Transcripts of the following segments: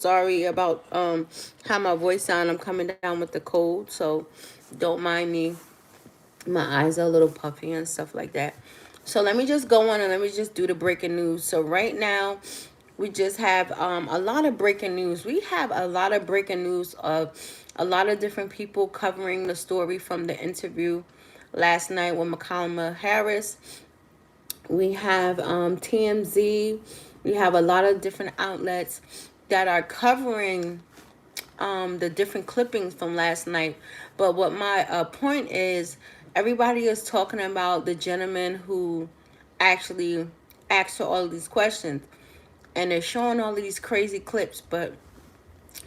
sorry about how my voice sound. I'm coming down with the cold, so don't mind me. My eyes are a little puffy and stuff like that. So let me just go on and let me just do the breaking news. So right now, we just have a lot of breaking news. We have a lot of breaking news of a lot of different people covering the story from the interview last night with McCallum Harris. We have TMZ. We have a lot of different outlets that are covering the different clippings from last night. But what my point is, everybody is talking about the gentleman who actually asked her all of these questions, and they're showing all of these crazy clips. But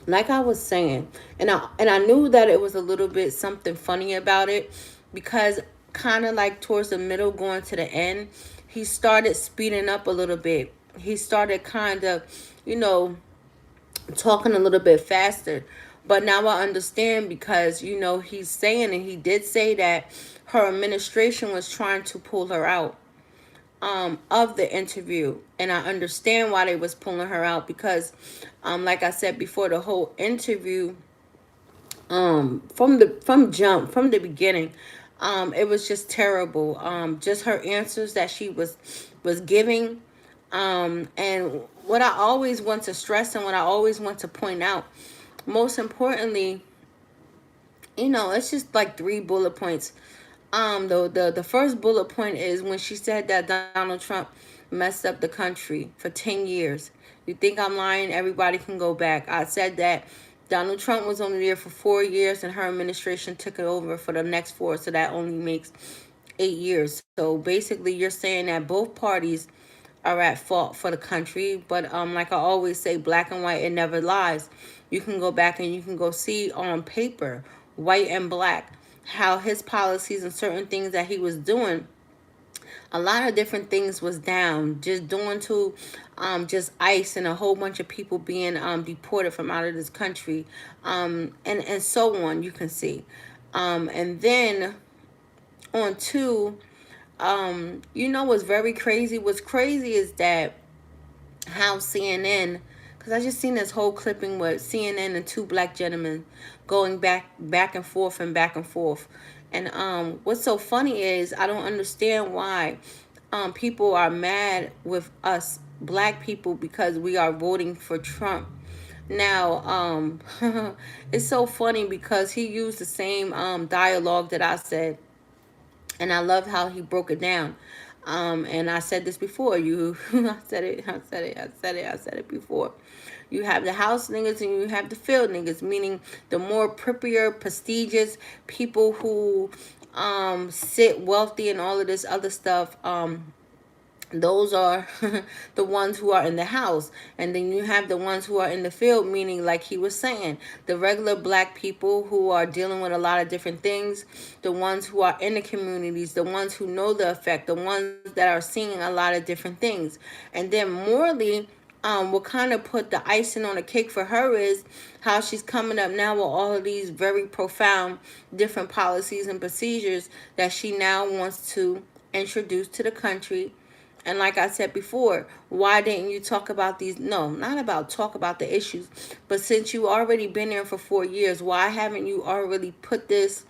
like I was saying, and I knew that it was a little bit something funny about it, because kind of like towards the middle going to the end, he started speeding up a little bit. He started kind of, you know, talking a little bit faster. But now I understand, because he's saying, and he did say, that her administration was trying to pull her out of the interview. And I understand why they was pulling her out, because like I said before, the whole interview, from the beginning, it was just terrible. Just her answers that she was giving. And what I always want to stress, and what I always want to point out, most importantly, it's just like three bullet points. The first bullet point is when she said that Donald Trump messed up the country for 10 years. You think I'm lying? Everybody can go back. I said that Donald Trump was only there for 4 years, and her administration took it over for the next four, so that only makes 8 years. So basically, you're saying that both parties are at fault for the country. But like I always say, black and white, it never lies. You can go back and you can go see on paper, white and black, how his policies and certain things that he was doing, a lot of different things was down, just doing to just ICE and a whole bunch of people being deported from out of this country, and so on, you can see. And then on two, what's very crazy? What's crazy is that how CNN, because I just seen this whole clipping with CNN and two black gentlemen going back and forth and back and forth. And what's so funny is, I don't understand why people are mad with us black people because we are voting for Trump. Now, it's so funny because he used the same dialogue that I said, and I love how he broke it down. And I said this before. I said it before. You have the house niggas and you have the field niggas, meaning the more preppier, prestigious people who sit wealthy and all of this other stuff. Those are the ones who are in the house. And then you have the ones who are in the field, meaning, like he was saying, the regular black people who are dealing with a lot of different things, the ones who are in the communities, the ones who know the effect, the ones that are seeing a lot of different things. And then morally, what kind of put the icing on the cake for her is how she's coming up now with all of these very profound different policies and procedures that she now wants to introduce to the country. And like I said before, why didn't you talk about these? No, not about talk about the issues, but since you already been there for 4 years, why haven't you already put this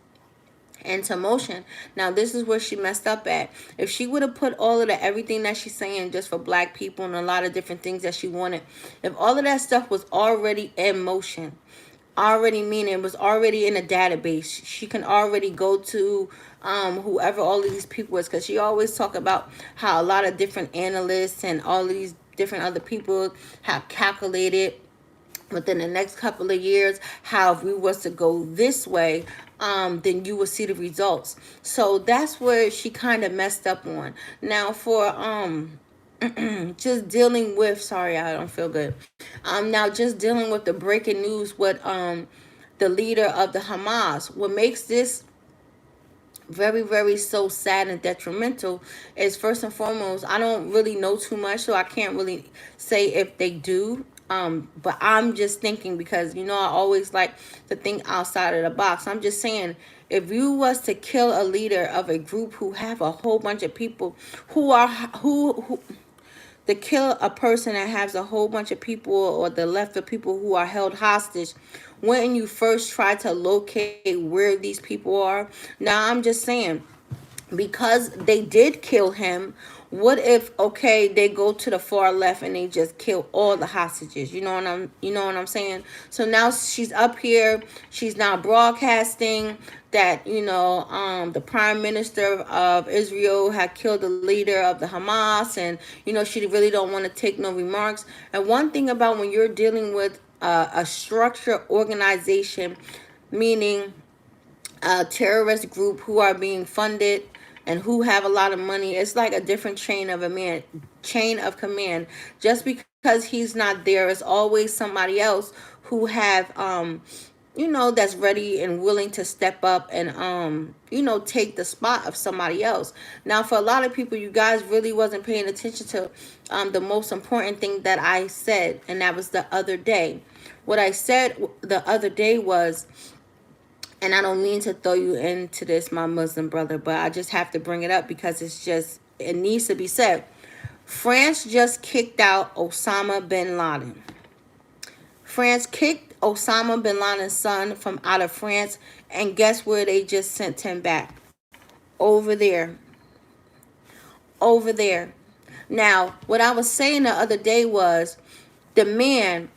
into motion? Now, this is where she messed up at. If she would have put all of the everything that she's saying just for black people and a lot of different things that she wanted, if all of that stuff was already in motion, already, meaning it was already in a database, she can already go to whoever all of these people is, because she always talk about how a lot of different analysts and all of these different other people have calculated within the next couple of years how if we was to go this way, then you will see the results. So that's where she kind of messed up on. Now for just dealing with, sorry, I don't feel good. Now just dealing with the breaking news with the leader of the Hamas. What makes this very, very so sad and detrimental is, first and foremost, I don't really know too much, so I can't really say if they do. But I'm just thinking, because I always like to think outside of the box. I'm just saying, if you was to kill a leader of a group who have a whole bunch of people who are who to kill a person that has a whole bunch of people or the left of people who are held hostage, wouldn't you first try to locate where these people are? Now, I'm just saying, because they did kill him, what if, okay, they go to the far left and they just kill all the hostages? You know what I'm saying? So now she's up here, she's now broadcasting that, the prime minister of Israel had killed the leader of the Hamas, and she really don't want to take no remarks. And one thing about when you're dealing with a structured organization, meaning a terrorist group who are being funded and who have a lot of money, it's like a different chain of command. Just because he's not there, is always somebody else who have that's ready and willing to step up and take the spot of somebody else. Now, for a lot of people, you guys really wasn't paying attention to the most important thing that I said, and that was the other day. What I said the other day was, and I don't mean to throw you into this, my Muslim brother, but I just have to bring it up because it needs to be said. France just kicked out Osama bin Laden. France kicked Osama bin Laden's son from out of France, and guess where they just sent him back? Over there. Over there. Now, what I was saying the other day was, the man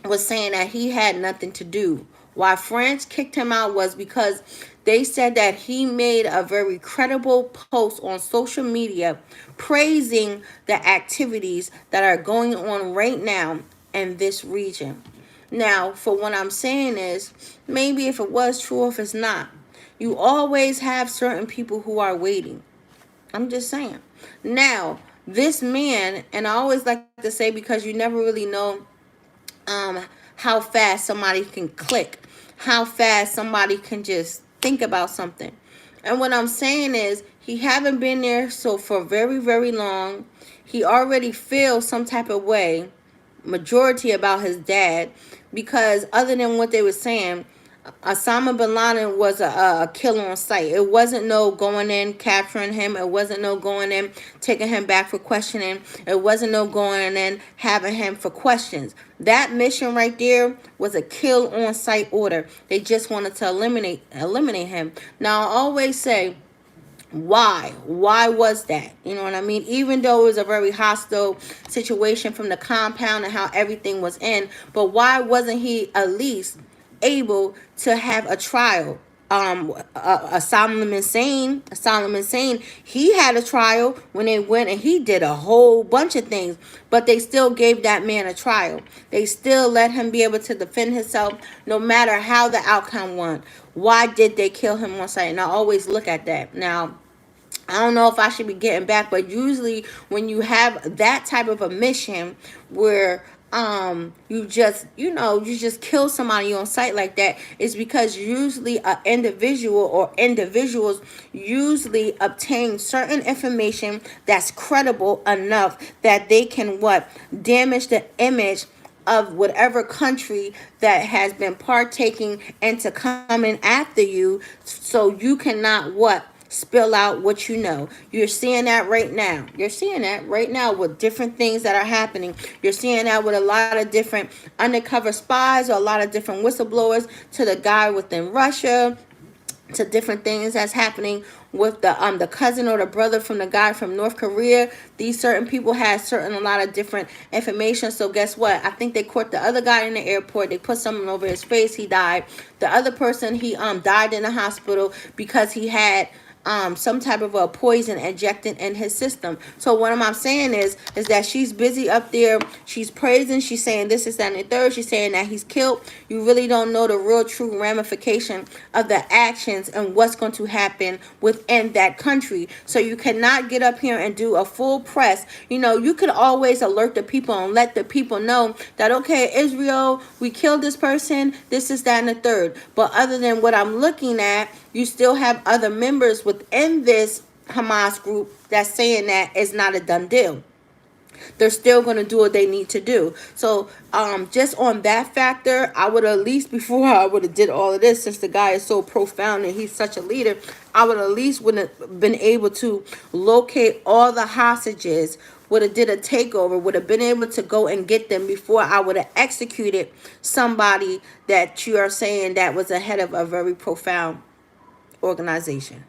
was saying that he had nothing to do. Why France kicked him out was because they said that he made a very credible post on social media praising the activities that are going on right now in this region. Now, for what I'm saying is, maybe if it was true, if it's not, you always have certain people who are waiting. I'm just saying. Now, this man, and I always like to say, because you never really know how fast somebody can click, how fast somebody can just think about something. And what I'm saying is, he haven't been there so for very, very long. He already feels some type of way, majority, about his dad, because other than what they were saying, Osama bin Laden was a killer on sight. It wasn't no going in, capturing him. It wasn't no going in, taking him back for questioning. It wasn't no going in, having him for questions. That mission right there was a kill on sight order. They just wanted to eliminate him. Now, I always say, why was that? You know what I mean? Even though it was a very hostile situation from the compound and how everything was in, but why wasn't he at least able to have a trial? Solomon Hussein, he had a trial when they went, and he did a whole bunch of things, but they still gave that man a trial. They still let him be able to defend himself no matter how the outcome went. Why did they kill him on sight? And I always look at that. Now, I don't know if I should be getting back, but usually when you have that type of a mission where you just kill somebody on sight like that, is because usually an individual or individuals usually obtain certain information that's credible enough that they can damage the image of whatever country that has been partaking into coming after you, so you cannot spill out what you know. You're seeing that right now. You're seeing that right now with different things that are happening. You're seeing that with a lot of different undercover spies, or a lot of different whistleblowers, to the guy within Russia, to different things that's happening with the cousin or the brother from the guy from North Korea. These certain people had a lot of different information. So guess what? I think they caught the other guy in the airport. They put something over his face. He died. The other person, he died in the hospital because he had some type of a poison injected in his system. So what I'm saying is that she's busy up there. She's praising. She's saying this, is that, and the third. She's saying that he's killed. You really don't know the real true ramification of the actions and what's going to happen within that country. So you cannot get up here and do a full press. You could always alert the people and let the people know that, okay, Israel, we killed this person, this, is that, and the third. But other than what I'm looking at, you still have other members within this Hamas group that's saying that it's not a done deal. They're still going to do what they need to do. So just on that factor, I would at least, before I would have did all of this, since the guy is so profound and he's such a leader, I would at least would have been able to locate all the hostages would have did a takeover, would have been able to go and get them before I would have executed somebody that you are saying that was a head of a very profound organization.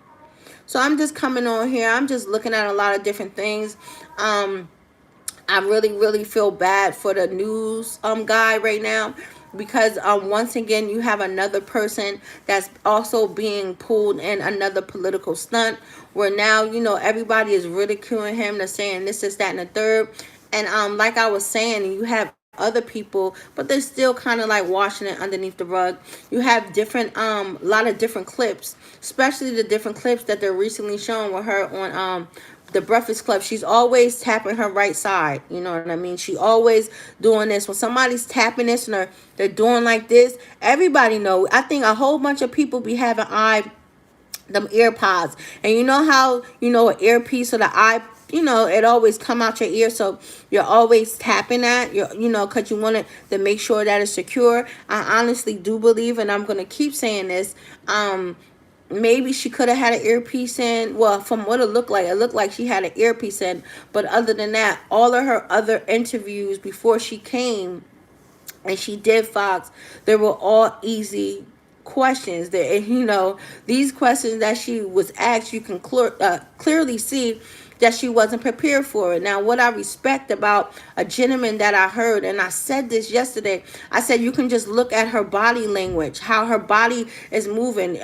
So I'm just coming on here. I'm just looking at a lot of different things. I really, really feel bad for the news guy right now, because once again you have another person that's also being pulled in another political stunt, where now everybody is ridiculing him. They're saying this, is that, and the third. And like I was saying, you have other people, but they're still kind of like washing it underneath the rug. You have different a lot of different clips, especially the different clips that they're recently showing with her on the Breakfast Club. She's always tapping her right side. You know what I mean? She always doing this. When somebody's tapping this and they're doing like this, everybody know. I think a whole bunch of people be having them ear pods. And you know how, an earpiece or the eye, it always come out your ear. So you're always tapping that, because you want it to make sure that it's secure. I honestly do believe, and I'm going to keep saying this, maybe she could have had an earpiece in. Well, from what it looked like she had an earpiece in. But other than that, all of her other interviews before she came and she did Fox, they were all easy questions. That these questions that she was asked, you can clearly see that she wasn't prepared for it. Now, what I respect about a gentleman that I heard, and I said this yesterday, I said you can just look at her body language, how her body is moving.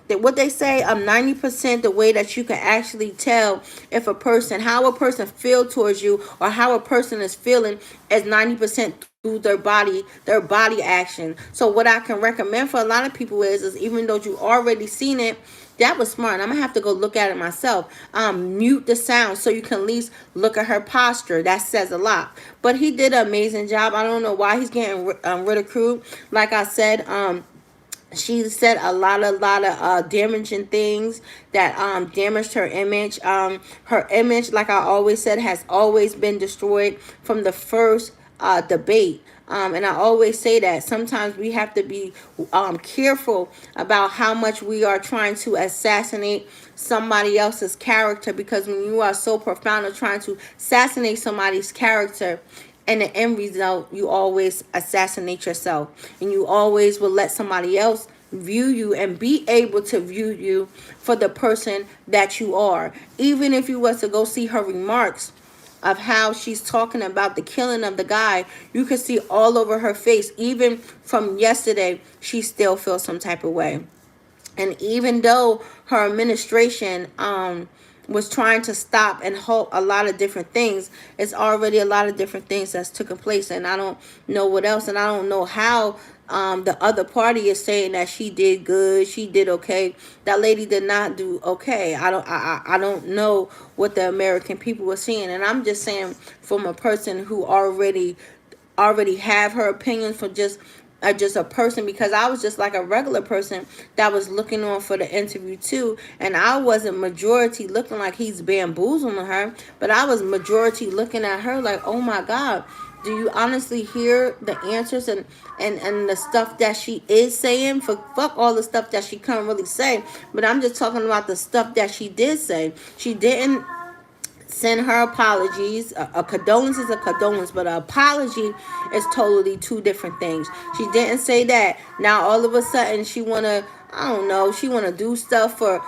That what they say, 90% the way that you can actually tell if how a person feel towards you, or how a person is feeling, is 90% through their body action. So what I can recommend for a lot of people is even though you already seen it, that was smart. I'm gonna have to go look at it myself. Mute the sound so you can at least look at her posture. That says a lot. But he did an amazing job. I don't know why he's getting ridiculed. Like I said, she said a lot of damaging things that damaged her image. Her image, like I always said, has always been destroyed from the first debate. And I always say that sometimes we have to be careful about how much we are trying to assassinate somebody else's character, because when you are so profound of trying to assassinate somebody's character, and the end result, you always assassinate yourself, and you always will let somebody else view you and be able to view you for the person that you are. Even if you was to go see her remarks of how she's talking about the killing of the guy, you can see all over her face, even from yesterday, she still feels some type of way. And even though her administration was trying to stop and halt a lot of different things, it's already a lot of different things that's taken place, and I don't know what else, and I don't know how the other party is saying that she did good, she did okay. That lady did not do okay. I don't know what the American people were seeing, and I'm just saying from a person who already have her opinions, for just a person, because I was just like a regular person that was looking on for the interview too, and I wasn't majority looking like he's bamboozling her, but I was majority looking at her like, oh my God, do you honestly hear the answers and the stuff that she is saying? For fuck all the stuff that she couldn't really say, but I'm just talking about the stuff that she did say. She didn't send her apologies. A condolence is a condolence, but an apology is totally two different things. She didn't say that. Now all of a sudden she wanna, I don't know, she wanna do stuff for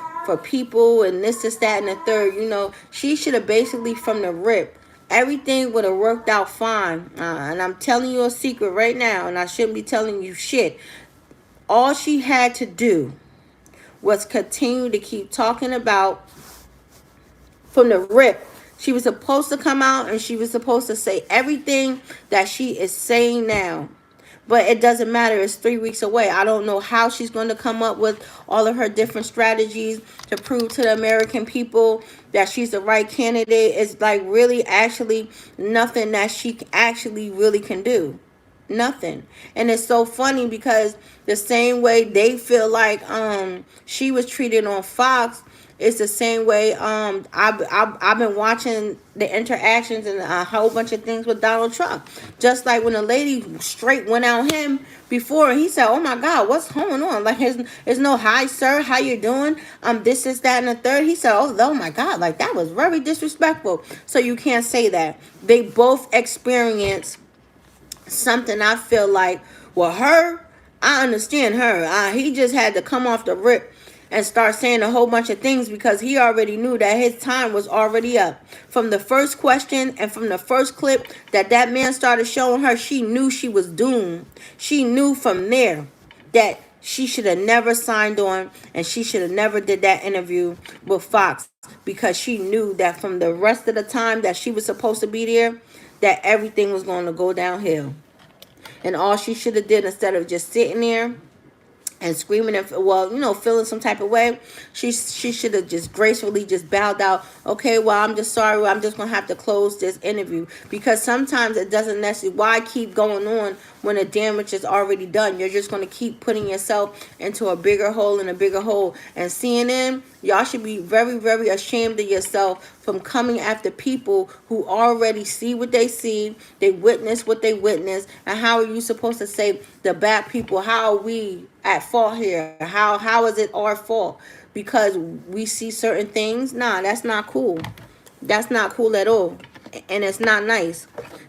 people and this, that, and the third. She should have basically from the rip, everything would have worked out fine. And I'm telling you a secret right now, and I shouldn't be telling you shit. All she had to do was continue to keep talking about from the rip. She was supposed to come out and she was supposed to say everything that she is saying now. But it doesn't matter. It's 3 weeks away. I don't know how she's going to come up with all of her different strategies to prove to the American people that she's the right candidate. It's like really actually nothing that she actually really can do. Nothing. And it's so funny because the same way they feel like she was treated on Fox, it's the same way I've been watching the interactions and a whole bunch of things with Donald Trump. Just like when a lady straight went out him before, and he said, "Oh my God, what's going on?" Like his no "Hi sir, how you doing?" This is that and the third. He said, "Oh my God, like that was very disrespectful." So you can't say that. They both experience something. I feel like, well, her, I understand her. He just had to come off the rip and start saying a whole bunch of things because he already knew that his time was already up. From the first question and from the first clip that man started showing her, she knew she was doomed. She knew from there that she should have never signed on and she should have never did that interview with Fox, because she knew that from the rest of the time that she was supposed to be there, that everything was going to go downhill. And all she should have did, instead of just sitting there and screaming and, well, feeling some type of way, she should have just gracefully just bowed out. Okay, well, I'm just sorry, I'm just gonna have to close this interview, because sometimes it doesn't necessarily, why keep going on when the damage is already done? You're just gonna keep putting yourself into a bigger hole and a bigger hole. And CNN, y'all should be very, very ashamed of yourself from coming after people who already see what they see, they witness what they witness. And how are you supposed to say the bad people, how are we at fault here? How is it our fault because we see certain things? Nah, that's not cool. That's not cool at all. And it's not nice.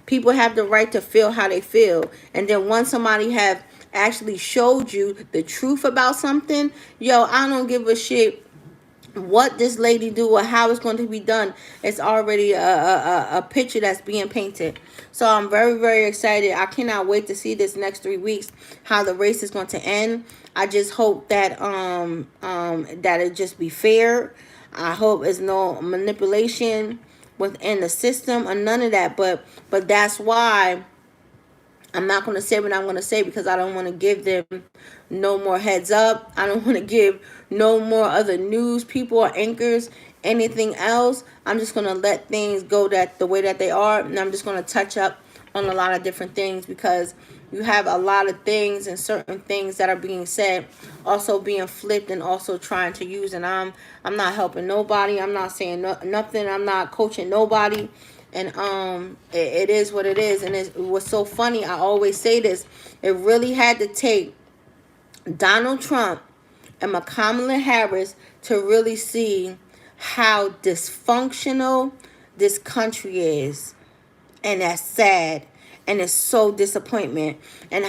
People have the right to feel how they feel. And then once somebody have actually showed you the truth about something, yo, I don't give a shit what this lady do or how it's going to be done. It's already a picture that's being painted. So I'm very, very excited. I cannot wait to see this next 3 weeks, how the race is going to end. I just hope that that it just be fair. I hope it's no manipulation within the system or none of that. But that's why I'm not going to say what I'm going to say, because I don't want to give them no more heads up. I don't want to give no more other news people or anchors anything else. I'm just going to let things go that the way that they are, and I'm just going to touch up on a lot of different things, because you have a lot of things and certain things that are being said, also being flipped and also trying to use. And I'm not helping nobody. I'm not saying nothing. I'm not coaching nobody. And it is what it is. And it was so funny. I always say this. It really had to take Donald Trump and Kamala Harris to really see how dysfunctional this country is. And that's sad. And it's so disappointment. And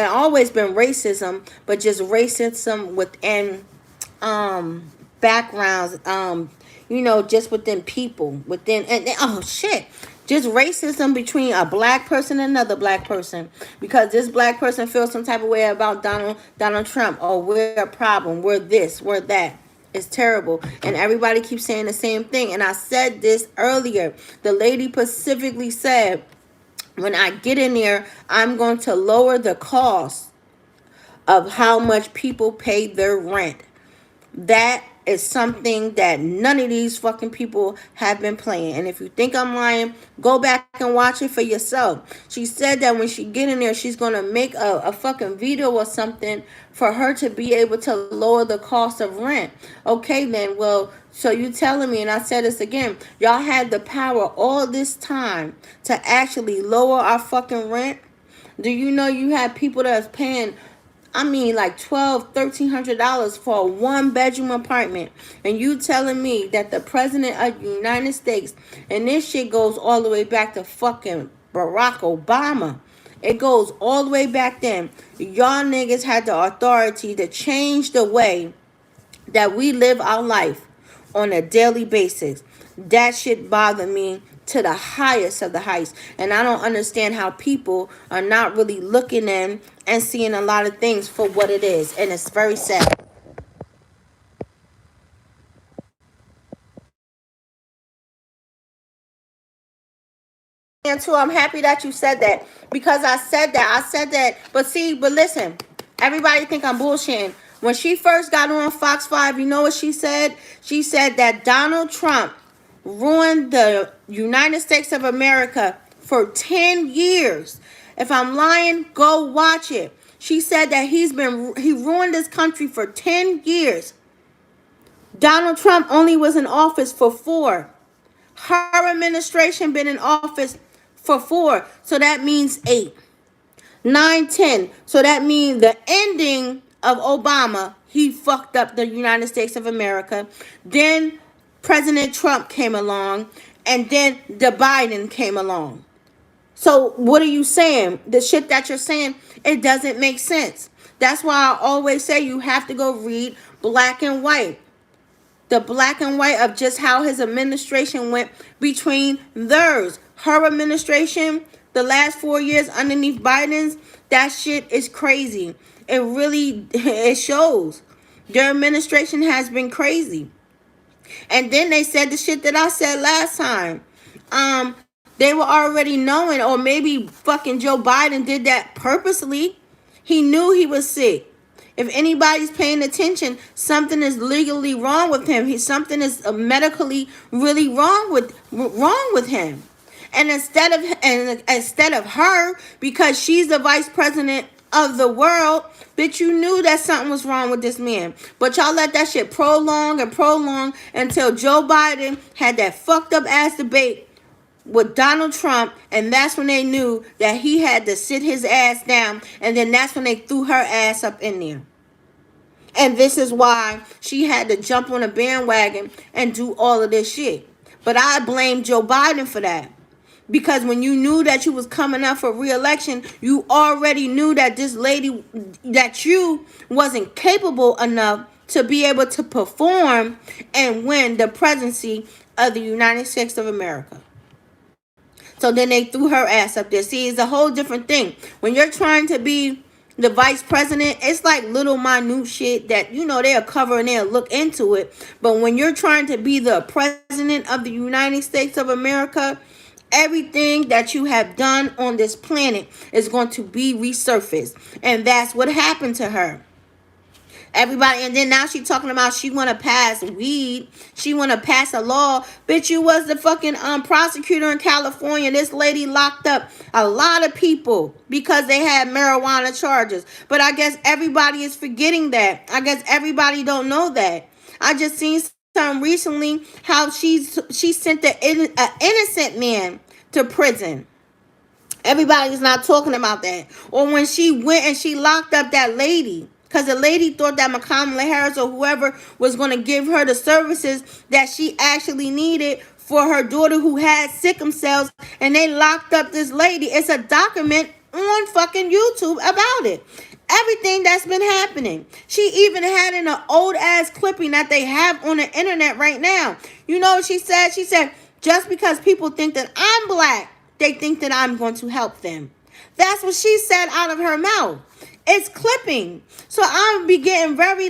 always been racism, but just racism within backgrounds, just within people, within, and oh shit, just racism between a black person and another black person, because this black person feels some type of way about Donald Trump. Oh, we're a problem, we're this, we're that. It's terrible. And everybody keeps saying the same thing. And I said this earlier. The lady specifically said, when I get in there, I'm going to lower the cost of how much people pay their rent. That is something that none of these fucking people have been playing. And if you think I'm lying, go back and watch it for yourself. She said that when she get in there, she's going to make a fucking video or something for her to be able to lower the cost of rent. Okay, then, well, so you telling me, and I said this again, y'all had the power all this time to actually lower our fucking rent? Do you know you have people that's paying, I mean, like $1,200-$1,300 for a 1-bedroom apartment? And you telling me that the president of the United States, and this shit goes all the way back to fucking Barack Obama. It goes all the way back then. Y'all niggas had the authority to change the way that we live our life on a daily basis. That shit bother me to the highest of the heights. And I don't understand how people are not really looking in and seeing a lot of things for what it is. And it's very sad. And too, I'm happy that you said that, because I said that. But listen, everybody think I'm bullshitting. When she first got on Fox 5, you know what she said? She said that Donald Trump ruined the United States of America for 10 years. If I'm lying, go watch it. She said that he ruined this country for 10 years. Donald Trump only was in office for 4. Her administration been in office for 4. So that means 8. 9, 10. So that means the ending of Obama, he fucked up the United States of America. Then President Trump came along, and then the Biden came along. So what are you saying? The shit that you're saying, it doesn't make sense. That's why I always say you have to go read Black and White. The black and white of just how his administration went between theirs. Her administration, the last 4 years underneath Biden's, that shit is crazy. It really, it shows. Their administration has been crazy. And then they said the shit that I said last time. They were already knowing, or maybe fucking Joe Biden did that purposely. He knew he was sick. If anybody's paying attention, something is legally wrong with him. Something is medically really wrong with him. And instead of her, because she's the vice president of the world, bitch, you knew that something was wrong with this man. But y'all let that shit prolong until Joe Biden had that fucked up ass debate with Donald Trump, and that's when they knew that he had to sit his ass down, and then that's when they threw her ass up in there. And this is why she had to jump on a bandwagon and do all of this shit. But I blame Joe Biden for that. Because when you knew that you was coming up for re-election, you already knew that this lady, that you wasn't capable enough to be able to perform and win the presidency of the United States of America. So then they threw her ass up there. See, it's a whole different thing. When you're trying to be the vice president, it's like little minute shit that, they'll cover and they'll look into it. But when you're trying to be the president of the United States of America, everything that you have done on this planet is going to be resurfaced. And that's what happened to her. Everybody, and then now she talking about she want to pass weed. She want to pass a law. Bitch, you was the fucking prosecutor in California. This lady locked up a lot of people because they had marijuana charges. But I guess everybody is forgetting that. I guess everybody don't know that. I just seen some recently how she sent an innocent man to prison. Everybody's not talking about that. Or when she went and she locked up that lady. Because the lady thought that Kamala Harris or whoever was going to give her the services that she actually needed for her daughter who had sickle cells. And they locked up this lady. It's a document on fucking YouTube about it. Everything that's been happening. She even had in an old ass clipping that they have on the internet right now. You know what she said? She said, just because people think that I'm black, they think that I'm going to help them. That's what she said out of her mouth. It's clipping. So I'm be getting very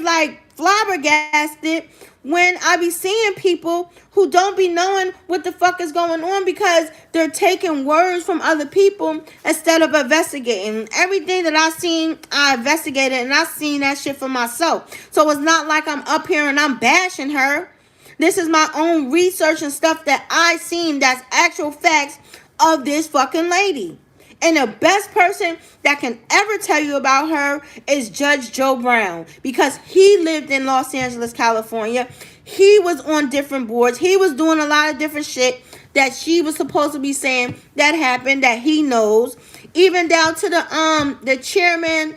flabbergasted when I be seeing people who don't be knowing what the fuck is going on because they're taking words from other people instead of investigating. Everything that I seen, I investigated and I seen that shit for myself. So it's not like I'm up here and I'm bashing her. This is my own research and stuff that I seen that's actual facts of this fucking lady. And the best person that can ever tell you about her is Judge Joe Brown, because he lived in Los Angeles, California. He was on different boards. He was doing a lot of different shit that she was supposed to be saying that happened that he knows, even down to the chairman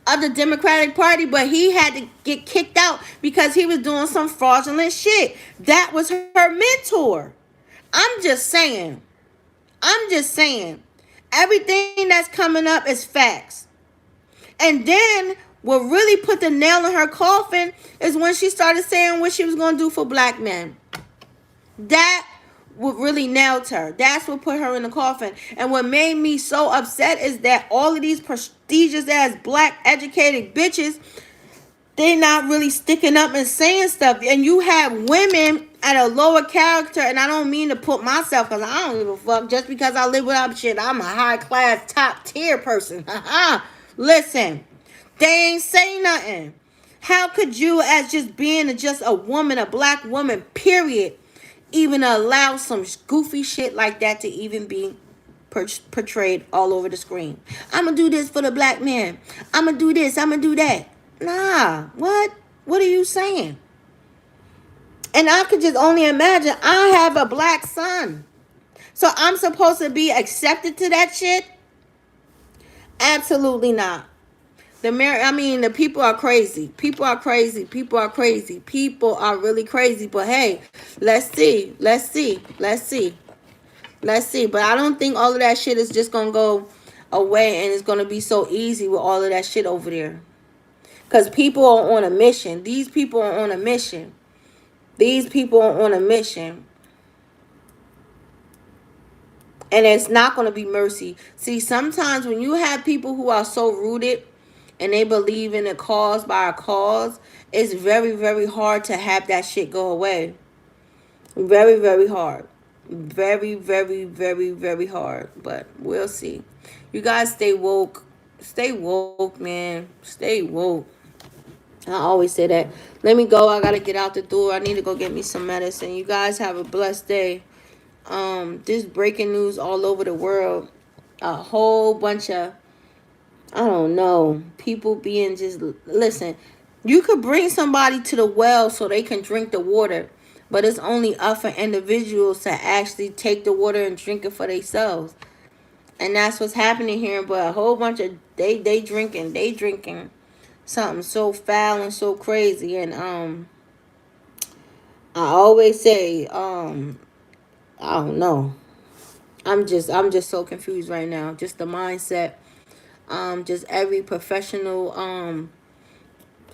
of the Democratic Party, but he had to get kicked out because he was doing some fraudulent shit. That was her mentor. I'm just saying. Everything that's coming up is facts. And then what really put the nail in her coffin is when she started saying what she was going to do for black men. That what really nailed her. That's what put her in the coffin. And what made me so upset is that all of these prestigious ass black educated bitches, they're not really sticking up and saying stuff. And you have women at a lower character, and I don't mean to put myself, because I don't give a fuck. Just because I live without shit, I'm a high class, top tier person. Listen, they ain't say nothing. How could you, as just being just a woman, a black woman, period, even allow some goofy shit like that to even be portrayed all over the screen. I'm going to do this for the black man. I'm going to do this. I'm going to do that. Nah, what? What are you saying? And I could just only imagine, I have a black son. So I'm supposed to be accepted to that shit? Absolutely not. The people are crazy. People are crazy. People are crazy. People are really crazy. But hey, let's see. Let's see. Let's see. Let's see. But I don't think all of that shit is just going to go away and it's going to be so easy with all of that shit over there. Because people are on a mission. These people are on a mission. These people are on a mission. And it's not going to be mercy. See, sometimes when you have people who are so rooted and they believe in a cause by a cause, it's very, very hard to have that shit go away. Very, very hard. Very, very, very, very hard. But we'll see. You guys stay woke. Stay woke, man. Stay woke. I always say that. Let me go. I got to get out the door. I need to go get me some medicine. You guys have a blessed day. This breaking news all over the world. A whole bunch of, I don't know, people being just, listen, you could bring somebody to the well so they can drink the water, but it's only up for individuals to actually take the water and drink it for themselves. And that's what's happening here. But a whole bunch of, they drinking something so foul and so crazy. And I always say, I don't know. I'm just so confused right now. Just the mindset. Just every professional,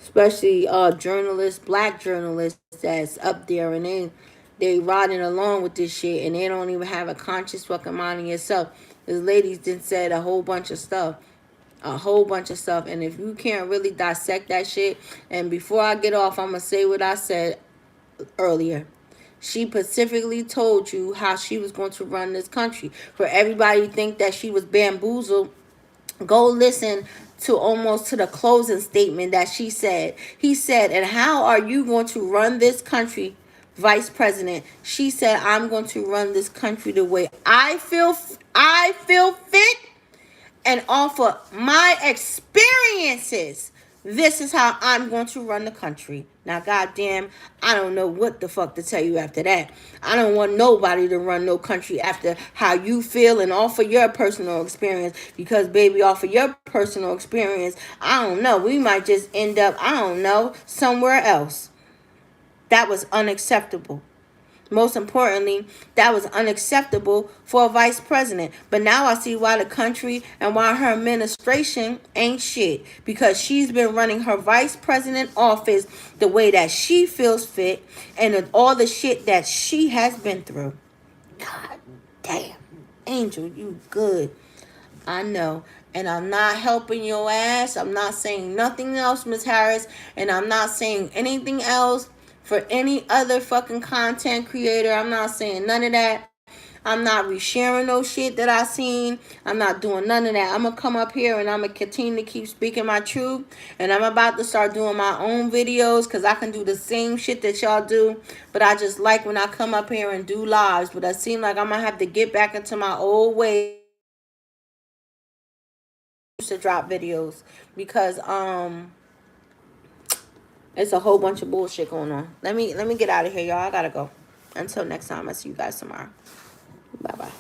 especially journalists, black journalists that's up there, and they riding along with this shit, and they don't even have a conscious fucking mind in yourself. This ladies just said a whole bunch of stuff. A whole bunch of stuff. And if you can't really dissect that shit, and before I get off, I'm gonna say what I said earlier. She specifically told you how she was going to run this country. For everybody to think that she was bamboozled, go listen to almost to the closing statement that she said. He said, and how are you going to run this country, Vice President? She said, I'm going to run this country the way I feel fit, and off of my experiences. This is how I'm going to run the country. Now, goddamn, I don't know what the fuck to tell you after that. I don't want nobody to run no country after how you feel and off of your personal experience. Because, baby, off of your personal experience, I don't know. We might just end up, I don't know, somewhere else. That was unacceptable. Most importantly, that was unacceptable for a vice president. But now I see why the country and why her administration ain't shit. Because she's been running her vice president office the way that she feels fit, and all the shit that she has been through. God damn. Angel, you good. I know. And I'm not helping your ass. I'm not saying nothing else, Miss Harris. And I'm not saying anything else for any other fucking content creator. I'm not saying none of that. I'm not resharing no shit that I seen. I'm not doing none of that. I'm going to come up here and I'm going to continue to keep speaking my truth. And I'm about to start doing my own videos because I can do the same shit that y'all do. But I just like when I come up here and do lives. But I seem like I'm going to have to get back into my old ways to drop videos. Because, it's a whole bunch of bullshit going on. Let me get out of here, y'all. I gotta go. Until next time, I'll see you guys tomorrow. Bye-bye.